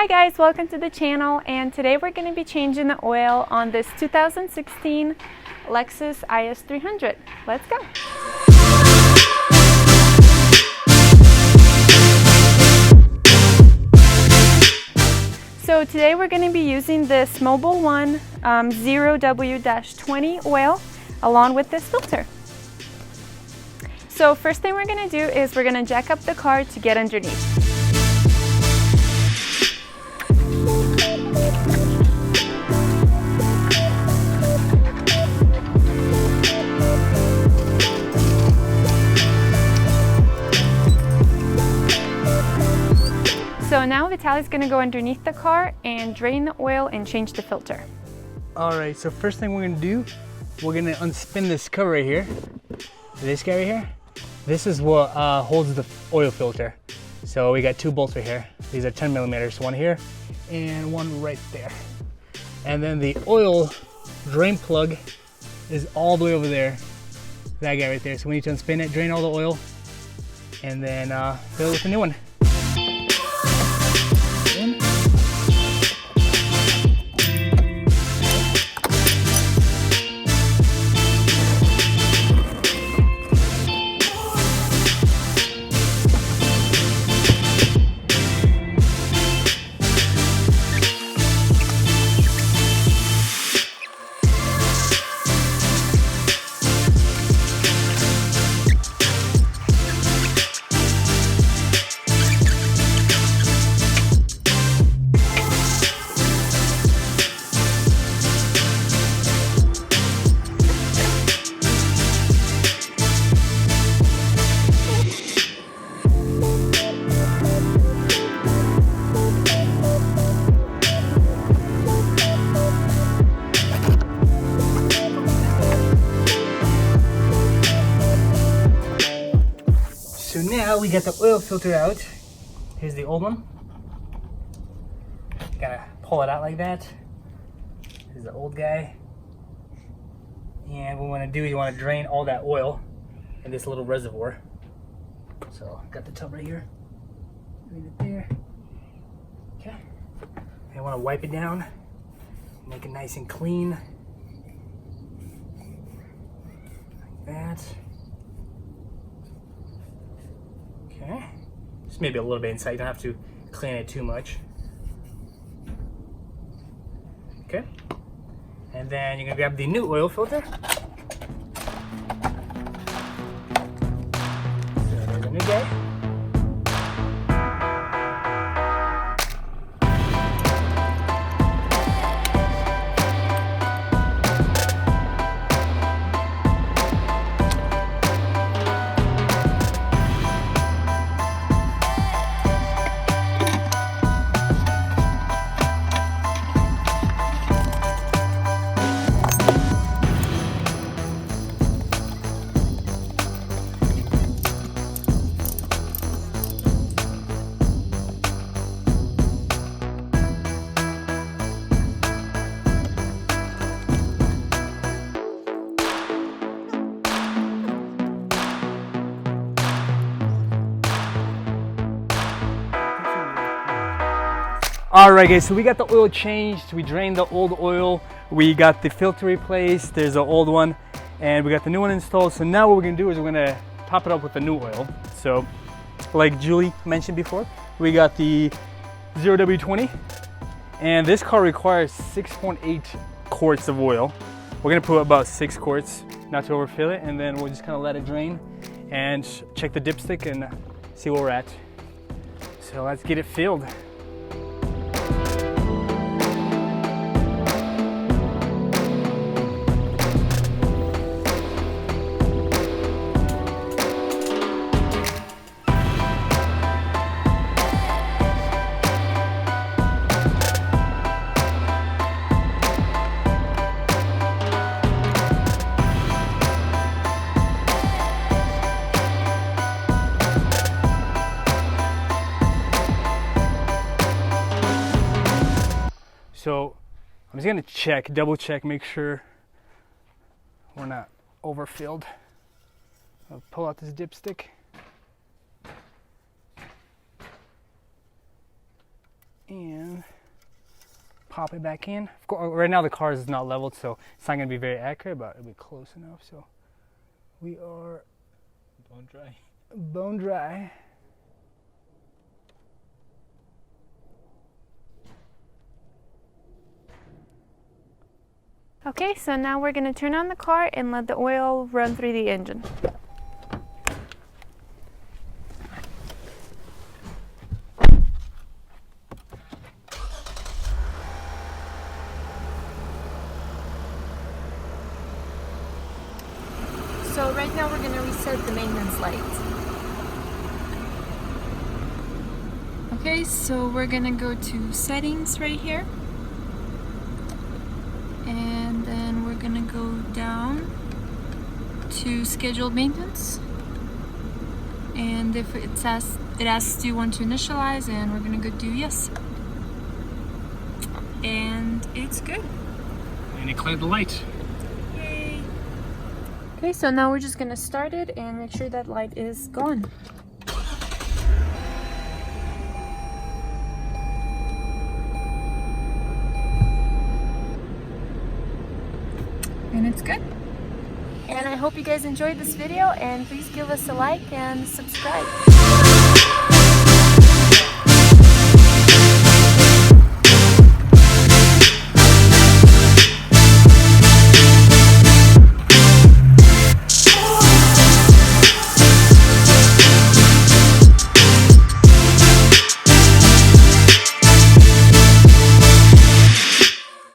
Hi guys, welcome to the channel, and today we're going to be changing the oil on this 2016 Lexus IS300. Let's go! So today we're going to be using this Mobil 1 0W-20 oil along with this filter. So first thing we're going to do is we're going to jack up the car to get underneath. So now Vitaly's going to go underneath the car and drain the oil and change the filter. Alright, so first thing we're going to do, we're going to unspin this cover right here. This guy right here. This is what holds the oil filter. So we got two bolts right here. These are 10 millimeters, one here and one right there. And then the oil drain plug is all the way over there. That guy right there. So we need to unspin it, drain all the oil, and then fill it with a new one. So now we got the oil filter out. Here's the old one. Gotta pull it out like that. Here's the old guy. And what we want to do is you want to drain all that oil in this little reservoir. So got the tub right here. Leave it there. Okay. And I want to wipe it down. Make it nice and clean. Like that. Okay, just maybe a little bit inside, you don't have to clean it too much. Okay, and then you're gonna grab the new oil filter. So there's a new guy. Alright guys, so we got the oil changed, we drained the old oil, we got the filter replaced, there's an old one, and we got the new one installed. So now what we're going to do is we're going to top it up with the new oil. So like Julie mentioned before, we got the 0W20, and this car requires 6.8 quarts of oil. We're going to put about 6 quarts, not to overfill it, and then we'll just kind of let it drain and check the dipstick and see where we're at. So let's get it filled. So I'm just gonna check, double check, make sure we're not overfilled. I'll pull out this dipstick. And pop it back in. Of course, right now the car is not leveled, so it's not going to be very accurate, but it'll be close enough. So we are Bone dry. bone dry. Okay, so now we're going to turn on the car and let the oil run through the engine. So right now we're going to reset the maintenance light. Okay, so we're going to go to settings right here. And then we're going to go down to scheduled maintenance. And if it asks do you want to initialize, and we're going to go do yes. And it's good. And it cleared the light. Yay. Okay, so now we're just gonna start it and make sure that light is gone. And it's good. And I hope you guys enjoyed this video, and please give us a like and subscribe.